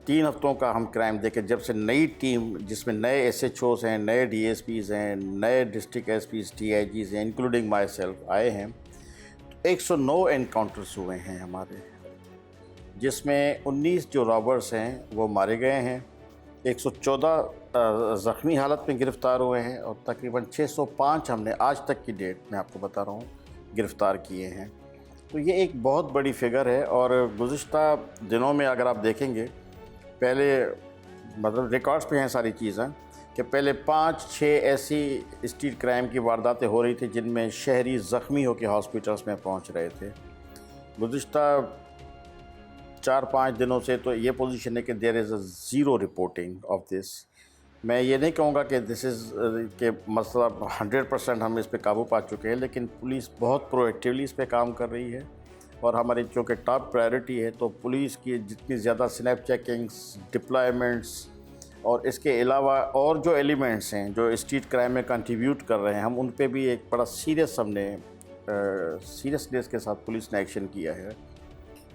3 हफ्तों का हम क्राइम देखें, जब से नई टीम जिसमें नए SHOs हैं, नए DSPs हैं, नए डिस्ट्रिक्ट SPs, DIGs हैं, इंक्लूडिंग माई सेल्फ आए हैं, तो 109 एनकाउंटर्स हुए हैं हमारे, जिसमें 19 जो रॉबर्स हैं वो मारे गए हैं, 114 ज़ख्मी हालत में गिरफ़्तार हुए हैं, और तकरीबन 605 हमने आज तक की डेट में आपको बता रहा हूँ गिरफ़्तार किए हैं। तो ये एक बहुत बड़ी फिगर है। और गुज़िश्ता दिनों में अगर आप देखेंगे, पहले मतलब रिकॉर्ड्स पे हैं सारी चीज़ें, कि पहले 5-6 ऐसी स्ट्रीट क्राइम की वारदातें हो रही थी जिनमें शहरी ज़ख्मी होकर हॉस्पिटल्स में पहुंच रहे थे। गुज़िश्ता 4-5 दिनों से तो ये पोजीशन है कि there is a zero reporting of this. मैं ये नहीं कहूँगा कि दिस इज़ के मतलब 100% हम इस पे काबू पा चुके हैं, लेकिन पुलिस बहुत प्रोएक्टिवली इस पे काम कर रही है। और हमारी चूँकि टॉप प्रायोरिटी है, तो पुलिस की जितनी ज़्यादा स्नैप चेकिंग्स, डिप्लॉयमेंट्स और इसके अलावा और जो एलिमेंट्स हैं जो स्ट्रीट क्राइम में कंट्रीब्यूट कर रहे हैं, हम उन पे भी एक बड़ा सीरियसनेस के साथ पुलिस ने एक्शन किया है।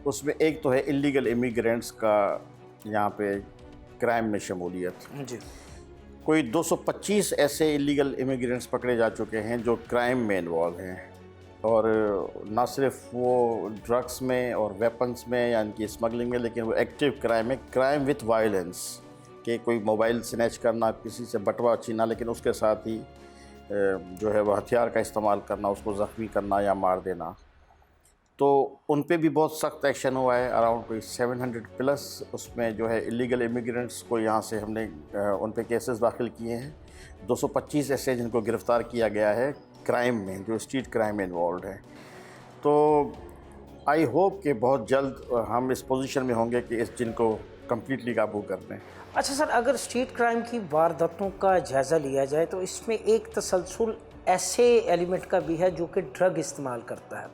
उसमें एक तो है इलीगल इमिग्रेंट्स का यहाँ पे क्राइम में शमूलियत जी। कोई 225 ऐसे इलीगल इमिग्रेंट्स पकड़े जा चुके हैं जो क्राइम में इन्वॉल्व हैं, और ना सिर्फ वो ड्रग्स में और वेपन्स में यानी कि स्मगलिंग में, लेकिन वो एक्टिव क्राइम में, क्राइम विथ वायलेंस कि कोई मोबाइल स्नैच करना, किसी से बटवा छीना, लेकिन उसके साथ ही जो है वो हथियार का इस्तेमाल करना, उसको ज़ख्मी करना या मार देना। तो उन पे भी बहुत सख्त एक्शन हुआ है। अराउंड कोई 700 प्लस उसमें जो है इलीगल इमिग्रेंट्स को यहाँ से हमने उन पे केसेस दाखिल किए हैं। 225 ऐसे जिनको गिरफ़्तार किया गया है क्राइम में, जो स्ट्रीट क्राइम में इन्वॉल्व हैं। तो आई होप कि बहुत जल्द हम इस पोजीशन में होंगे कि इस जिनको कम्प्लीटली काबू कर लें।
अच्छा सर, अगर स्ट्रीट क्राइम की वारदातों का जायज़ा लिया जाए तो इसमें एक तसलसल ऐसे एलिमेंट का भी है जो कि ड्रग इस्तेमाल करता है।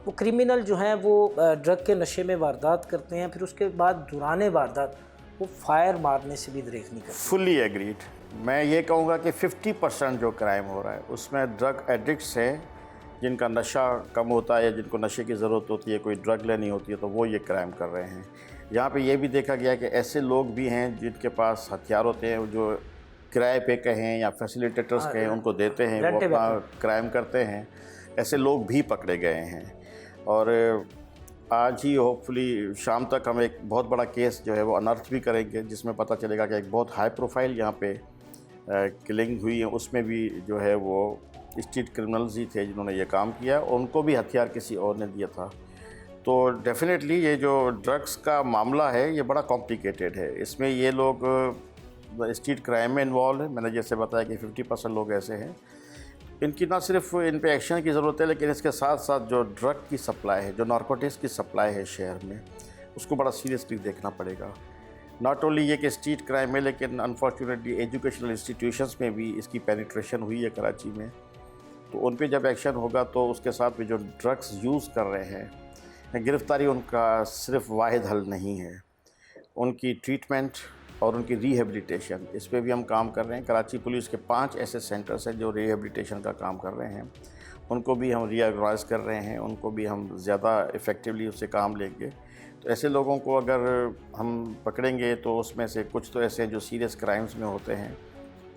वो क्रिमिनल जो हैं वो ड्रग के नशे में वारदात करते हैं, फिर उसके बाद दौरान वारदात वो फायर मारने से भी दरेख नहीं करते।
Fully agreed. मैं ये कहूँगा कि 50% जो क्राइम हो रहा है उसमें ड्रग एडिक्ट्स हैं, जिनका नशा कम होता है या जिनको नशे की ज़रूरत होती है, कोई ड्रग लेनी होती है, तो वो ये क्राइम कर रहे हैं। यहाँ पे ये भी देखा गया कि ऐसे लोग भी हैं जिनके पास हथियार होते हैं, जो किराए पे कहें या फैसिलिटेटर्स कहें, उनको देते हैं, वो अपना क्राइम करते हैं। ऐसे लोग भी पकड़े गए हैं और आज ही होपफुली शाम तक हम एक बहुत बड़ा केस जो है वो अनर्थ भी करेंगे, जिसमें पता चलेगा कि एक बहुत हाई प्रोफाइल यहाँ पे किलिंग हुई है। उसमें भी जो है वो स्ट्रीट क्रिमिनल्स ही थे जिन्होंने ये काम किया, और उनको भी हथियार किसी और ने दिया था। तो डेफिनेटली ये जो ड्रग्स का मामला है ये बड़ा कॉम्प्लिकेटेड है। इसमें ये लोग स्ट्रीट क्राइम में इन्वॉल्व है। मैंने जैसे बताया कि 50% लोग ऐसे हैं। इनकी ना सिर्फ इन पे एक्शन की ज़रूरत है, लेकिन इसके साथ साथ जो ड्रग की सप्लाई है, जो नारकोटिक्स की सप्लाई है शहर में, उसको बड़ा सीरियसली देखना पड़ेगा। नॉट ओनली ये कि स्ट्रीट क्राइम में, लेकिन अनफॉर्चुनेटली एजुकेशनल इंस्टीट्यूशंस में भी इसकी पेनिट्रेशन हुई है कराची में। तो उन पे जब एक्शन होगा तो उसके साथ भी जो ड्रग्स यूज़ कर रहे हैं, गिरफ़्तारी उनका सिर्फ वाहिद हल नहीं है। उनकी ट्रीटमेंट और उनकी रिहेबिलिटेशन, इस पे भी हम काम कर रहे हैं। कराची पुलिस के 5 ऐसे सेंटर्स हैं जो रिहेबिलिटेशन का काम कर रहे हैं। उनको भी हम रीऑर्गेनाइज़ कर रहे हैं, उनको भी हम ज़्यादा इफ़ेक्टिवली उससे काम लेंगे। तो ऐसे लोगों को अगर हम पकड़ेंगे तो उसमें से कुछ तो ऐसे जो सीरियस क्राइम्स में होते हैं,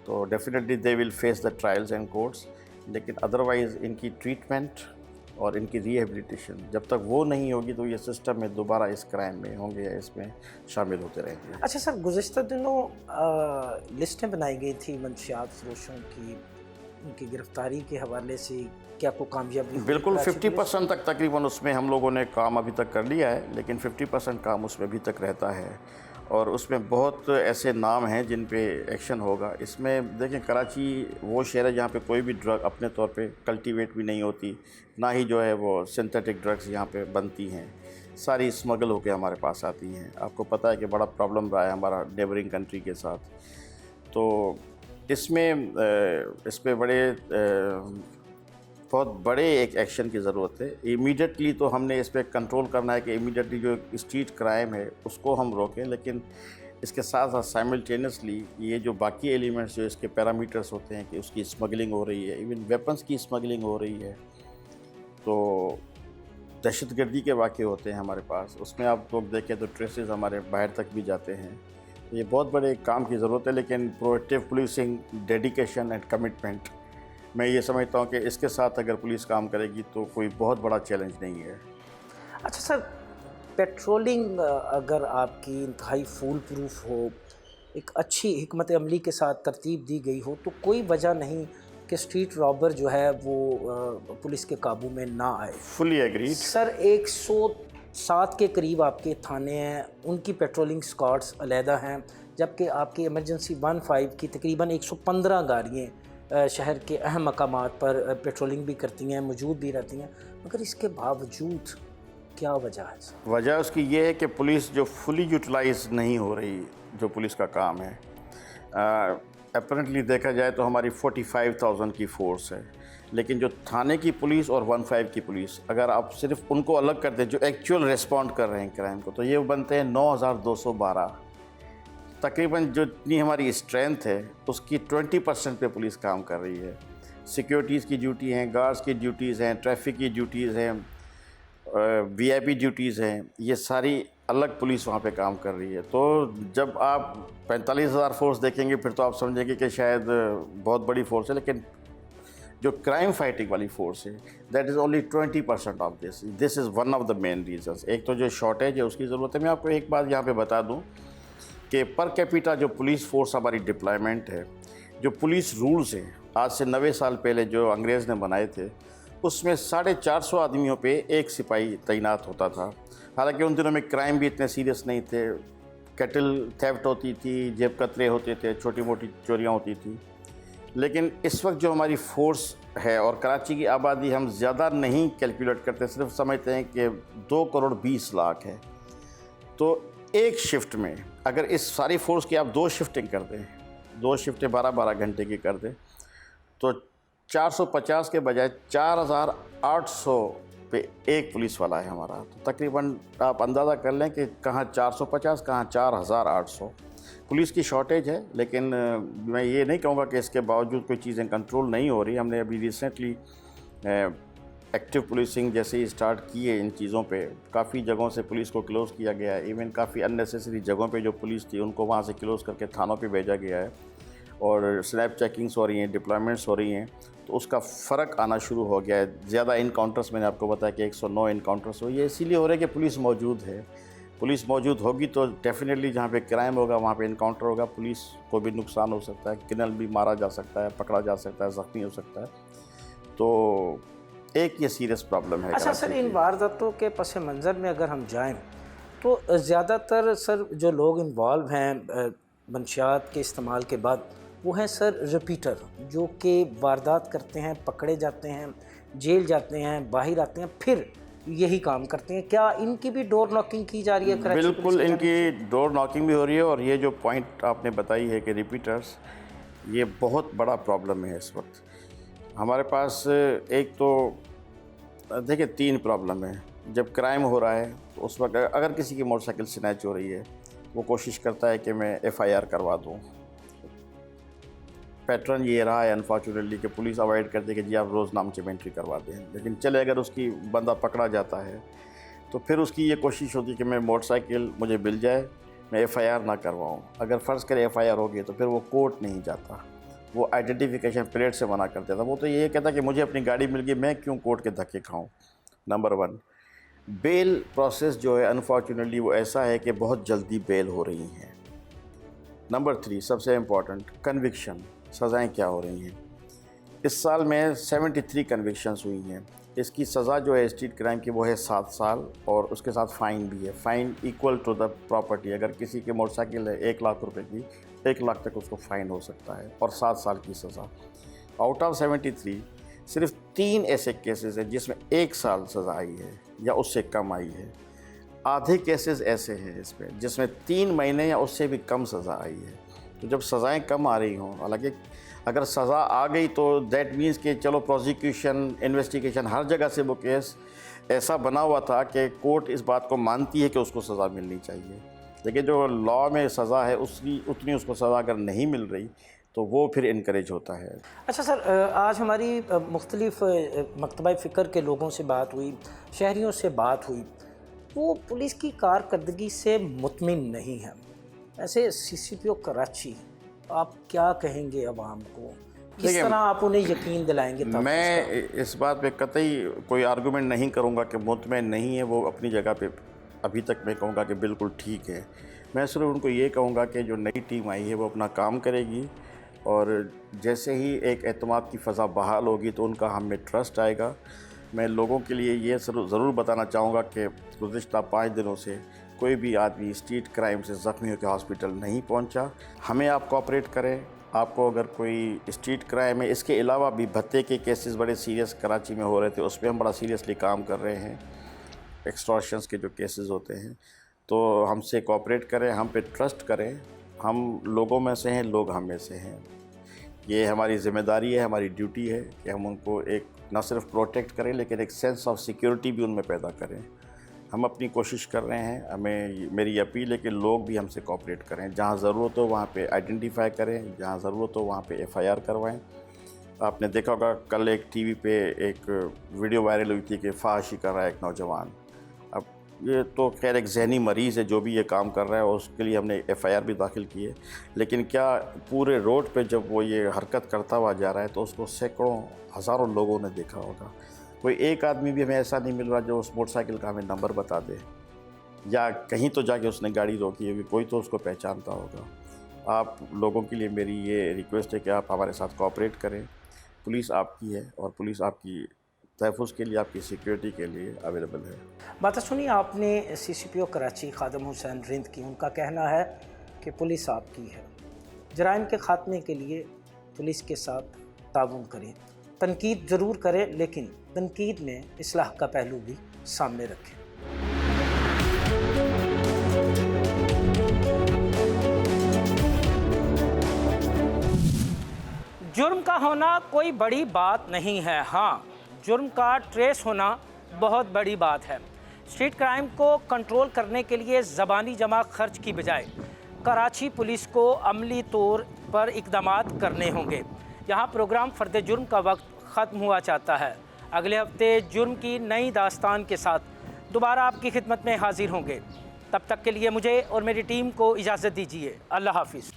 तो definitely they will face the trials and courts. लेकिन अदरवाइज़ इनकी ट्रीटमेंट और इनकी रिहेबिलिटेशन जब तक वो नहीं होगी तो ये सिस्टम में दोबारा इस क्राइम में होंगे या इसमें शामिल होते रहेंगे।
अच्छा सर, गुज़िश्ता दिनों लिस्टें बनाई गई थी मंशियात फरोशों की, उनकी गिरफ्तारी के हवाले से क्या कोई कामयाबी?
बिल्कुल 50% तक तकरीबन उसमें हम लोगों ने काम अभी तक कर लिया है, लेकिन 50% काम उसमें अभी तक रहता है। और उसमें बहुत ऐसे नाम हैं जिन पे एक्शन होगा। इसमें देखें, कराची वो शहर है जहाँ पे कोई भी ड्रग अपने तौर पे कल्टीवेट भी नहीं होती, ना ही जो है वो सिंथेटिक ड्रग्स यहाँ पे बनती हैं। सारी स्मगल होकर हमारे पास आती हैं। आपको पता है कि बड़ा प्रॉब्लम रहा है हमारा नेबरिंग कंट्री के साथ। तो इसमें बहुत बड़े एक एक्शन की ज़रूरत है। इमीडिएटली तो हमने इस पर कंट्रोल करना है कि इमीडिएटली जो स्ट्रीट क्राइम है उसको हम रोकें, लेकिन इसके साथ साथ साइमल्टेनियसली ये जो बाकी एलिमेंट्स जो इसके पैरामीटर्स होते हैं कि उसकी स्मगलिंग हो रही है, इवन वेपन्स की स्मगलिंग हो रही है, तो दहशतगर्दी के वाक़े होते हैं हमारे पास, उसमें आप लोग देखें तो ट्रेसेस हमारे बाहर तक भी जाते हैं। ये बहुत बड़े काम की ज़रूरत है, लेकिन proactive policing, dedication and commitment, मैं ये समझता हूँ कि इसके साथ अगर पुलिस काम करेगी तो कोई बहुत बड़ा चैलेंज नहीं है।
अच्छा सर, पेट्रोलिंग अगर आपकी इंतहाई फूल प्रूफ हो, एक अच्छी हिकमत अमली के साथ तरतीब दी गई हो, तो कोई वजह नहीं कि स्ट्रीट रॉबर जो है वो पुलिस के काबू में ना आए।
फुली एग्रीड
सर, 107 के करीब आपके थाने हैं, उनकी पेट्रोलिंग स्क्वाड्स अलहदा हैं, जबकि आपकी इमरजेंसी 15 की तकरीबन 115 गाड़ियाँ शहर के अहम मकामात पर पेट्रोलिंग भी करती हैं, मौजूद भी रहती हैं, मगर इसके बावजूद क्या वजह है?
वजह उसकी ये है कि पुलिस जो फुली यूटिलाइज नहीं हो रही, जो पुलिस का काम है। अपरेंटली देखा जाए तो हमारी 45,000 की फ़ोर्स है, लेकिन जो थाने की पुलिस और 15 की पुलिस, अगर आप सिर्फ उनको अलग कर दें जो एक्चुअल रिस्पॉन्ड कर रहे हैं क्राइम को, तो ये बनते हैं 9,212। तकरीबन जितनी हमारी स्ट्रेंथ है उसकी 20% पे पुलिस काम कर रही है। सिक्योरिटीज़ की ड्यूटी हैं, गार्ड्स की ड्यूटीज़ हैं, ट्रैफिक की ड्यूटीज़ हैं, वीआईपी ड्यूटीज़ हैं, ये सारी अलग पुलिस वहाँ पे काम कर रही है। तो जब आप 45,000 फोर्स देखेंगे फिर तो आप समझेंगे कि शायद बहुत बड़ी फोर्स है, लेकिन जो क्राइम फाइटिंग वाली फोर्स है that is only 20% of this is one of the main reasons. एक तो जो शॉर्टेज है उसकी ज़रूरत है। मैं आपको एक बात यहाँ पे बता दूँ कि पर कैपिटा जो पुलिस फोर्स हमारी डिप्लॉयमेंट है, जो पुलिस रूल्स हैं आज से 90 साल पहले जो अंग्रेज़ ने बनाए थे, उसमें 450 आदमियों पे एक सिपाही तैनात होता था। हालांकि उन दिनों में क्राइम भी इतने सीरियस नहीं थे, कैटल थेफ्ट होती थी, जेब कतरे होते थे, छोटी मोटी चोरियां होती थी। लेकिन इस वक्त जो हमारी फ़ोर्स है और कराची की आबादी हम ज़्यादा नहीं कैलकुलेट करते, सिर्फ समझते हैं कि 2 करोड़ 20 लाख है। तो एक शिफ्ट में अगर इस सारी फोर्स की आप 2 शिफ्टिंग कर दें, 2 शिफ्टें 12-12 घंटे की कर दें, तो 450 के बजाय 4800 पे एक पुलिस वाला है हमारा। तो तकरीबन आप अंदाज़ा कर लें कि कहाँ 450, कहाँ 4800 पुलिस की शॉर्टेज है। लेकिन मैं ये नहीं कहूँगा कि इसके बावजूद कोई चीज़ें कंट्रोल नहीं हो रही। हमने अभी रिसेंटली एक्टिव पुलिसिंग जैसे ही स्टार्ट की है इन चीज़ों पे, काफ़ी जगहों से पुलिस को क्लोज़ किया गया है। इवन काफ़ी अननेसेसरी जगहों पे जो पुलिस थी उनको वहाँ से क्लोज़ करके थानों पे भेजा गया है और स्नैप चेकिंग्स हो रही हैं, डिप्लॉयमेंट्स हो रही हैं। तो उसका फ़र्क आना शुरू हो गया है। ज़्यादा इनकाउंटर्स मैंने आपको बताया कि 109 इनकाउंटर्स हो, ये इसीलिए हो रहे हैं कि पुलिस मौजूद है। पुलिस मौजूद होगी तो डेफिनेटली जहाँ पे क्राइम होगा वहाँ पे इनकाउंटर होगा, पुलिस को भी नुकसान हो सकता है, क्रिमिनल भी मारा जा सकता है, पकड़ा जा सकता है, ज़ख्मी हो सकता है। तो एक ये सीरियस प्रॉब्लम है।
अच्छा सर, इन वारदातों के पस मंज़र में अगर हम जाएं तो ज़्यादातर सर जो लोग इन्वॉल्व हैं मंशियात के इस्तेमाल के बाद, वो हैं सर रिपीटर, जो कि वारदात करते हैं, पकड़े जाते हैं, जेल जाते हैं, बाहर आते हैं, फिर यही काम करते हैं। क्या इनकी भी डोर नॉकिंग की जा रही है कराची?
बिल्कुल, इनकी डोर नॉकिंग भी हो रही है। और ये जो पॉइंट आपने बताई है कि रिपीटर्स, ये बहुत बड़ा प्रॉब्लम है इस वक्त हमारे पास। एक तो देखिए 3 प्रॉब्लम है। जब क्राइम हो रहा है तो उस वक्त अगर किसी की मोटरसाइकिल स्नैच हो रही है, वो कोशिश करता है कि मैं FIR करवा दूँ। पैटर्न ये रहा है अनफॉर्चुनेटली कि पुलिस अवॉइड करती है कि जी आप रोज़ नाम की एंट्री करवा दें। लेकिन चले अगर उसकी बंदा पकड़ा जाता है तो फिर उसकी ये कोशिश होती है कि मैं मोटरसाइकिल मुझे मिल जाए, मैं FIR ना करवाऊँ। अगर फ़र्ज़ करें FIR होगी तो फिर वो कोर्ट नहीं जाता, वो आइडेंटिफिकेशन प्लेट से मना कर देता। वो तो ये कहता कि मुझे अपनी गाड़ी मिल गई, मैं क्यों कोर्ट के धक्के खाऊँ। नंबर 1, बेल प्रोसेस जो है अनफॉर्चुनेटली वो ऐसा है कि बहुत जल्दी बेल हो रही हैं। नंबर 3 सबसे इम्पॉर्टेंट, कन्विक्शन, सज़ाएँ क्या हो रही हैं। इस साल में 73 कन्विक्शंस हुई हैं। इसकी सज़ा जो है स्ट्रीट क्राइम की वो है 7 साल और उसके साथ फ़ाइन भी है। Fine equal to the property. अगर किसी की मोटरसाइकिल है 1 लाख रुपए की, 1 लाख तक उसको फ़ाइन हो सकता है और 7 साल की सज़ा। आउट ऑफ 73 सिर्फ 3 ऐसे केसेस हैं जिसमें 1 साल सज़ा आई है या उससे कम आई है। आधे केसेस ऐसे हैं इसमें जिसमें 3 महीने या उससे भी कम सज़ा आई है। तो जब सज़ाएं कम आ रही हों, हालांकि अगर सज़ा आ गई तो दैट मीन्स कि चलो प्रोसिक्यूशन, इन्वेस्टिगेशन, हर जगह से वो केस ऐसा बना हुआ था कि कोर्ट इस बात को मानती है कि उसको सज़ा मिलनी चाहिए। लेकिन जो लॉ में सज़ा है उसकी उतनी उसको सज़ा अगर नहीं मिल रही तो वो फिर इनकरेज होता है।
अच्छा सर, आज हमारी मुख्तलिफ मकतबा फ़िक्र के लोगों से बात हुई, शहरियों से बात हुई, वो पुलिस की कारकर्दगी से मुतमिन नहीं है। ऐसे CCPO कराची, आप क्या कहेंगे आवाम को? किस तरह आप उन्हें यकीन दिलाएंगे?
मैं इस बात पे कतई कोई आर्गूमेंट नहीं करूँगा कि मुतमिन नहीं है। वो अपनी जगह पे अभी तक मैं कहूँगा कि बिल्कुल ठीक है। मैं सिर्फ उनको ये कहूँगा कि जो नई टीम आई है वो अपना काम करेगी और जैसे ही एक एतमाद की फ़ज़ा बहाल होगी तो उनका हम में ट्रस्ट आएगा। मैं लोगों के लिए ये ज़रूर बताना चाहूँगा कि गुज़िश्ता 5 दिनों से कोई भी आदमी स्ट्रीट क्राइम से ज़ख्मी होकर हॉस्पिटल नहीं पहुंचा। हमें आप कोऑपरेट करें। आपको अगर कोई स्ट्रीट क्राइम है, इसके अलावा भी भत्ते के केसेस बड़े सीरियस कराची में हो रहे थे, उस पर हम बड़ा सीरियसली काम कर रहे हैं। एक्सटॉर्शंस के जो केसेस होते हैं, तो हमसे कोऑपरेट करें, हम पे ट्रस्ट करें। हम लोगों में से हैं, लोग हम में से हैं। ये हमारी ज़िम्मेदारी है, हमारी ड्यूटी है कि हम उनको एक न सिर्फ प्रोटेक्ट करें लेकिन एक सेंस ऑफ सिक्योरिटी भी उनमें पैदा करें। हम अपनी कोशिश कर रहे हैं। हमें मेरी अपील है कि लोग भी हमसे कोऑपरेट करें। जहाँ ज़रूरत हो वहाँ पे आइडेंटिफाई करें, जहाँ ज़रूरत हो वहाँ पे FIR करवाएं। आपने देखा होगा कल एक TV पे एक वीडियो वायरल हुई थी कि फाहशी कर रहा है एक नौजवान। अब ये तो खैर एक जहनी मरीज़ है जो भी ये काम कर रहा है और उसके लिए हमने FIR भी दाखिल की है। लेकिन क्या पूरे रोड पे जब वो ये हरकत करता हुआ जा रहा है तो उसको सैकड़ों हज़ारों लोगों ने देखा होगा। कोई एक आदमी भी हमें ऐसा नहीं मिल रहा जो उस मोटरसाइकिल का हमें नंबर बता दे। या कहीं तो जाके उसने गाड़ी रोकी होगी, कोई तो उसको पहचानता होगा। आप लोगों के लिए मेरी ये रिक्वेस्ट है कि आप हमारे साथ कोऑपरेट करें। पुलिस आपकी है और पुलिस आपकी तहफ़्फ़ुज़ के लिए, आपकी सिक्योरिटी के लिए अवेलेबल है।
बात सुनी आपने CCPO कराची खादम हुसैन रिंद की। उनका कहना है कि पुलिस आपकी है, जराइम के ख़ात्मे के लिए पुलिस के साथ ताउन करें, तनकीद ज़रूर करें, लेकिन तनकीद में इस्लाह का पहलू भी सामने रखें। जुर्म का होना कोई बड़ी बात नहीं है, हाँ जुर्म का ट्रेस होना बहुत बड़ी बात है। स्ट्रीट क्राइम को कंट्रोल करने के लिए ज़बानी जमा खर्च की बजाय कराची पुलिस को अमली तौर पर इक़दामात करने होंगे। यहाँ प्रोग्राम फ़र्द जुर्म का वक्त ख़त्म हुआ चाहता है। अगले हफ्ते जुर्म की नई दास्तान के साथ दोबारा आपकी खिदमत में हाजिर होंगे। तब तक के लिए मुझे और मेरी टीम को इजाज़त दीजिए। अल्लाह हाफिज़।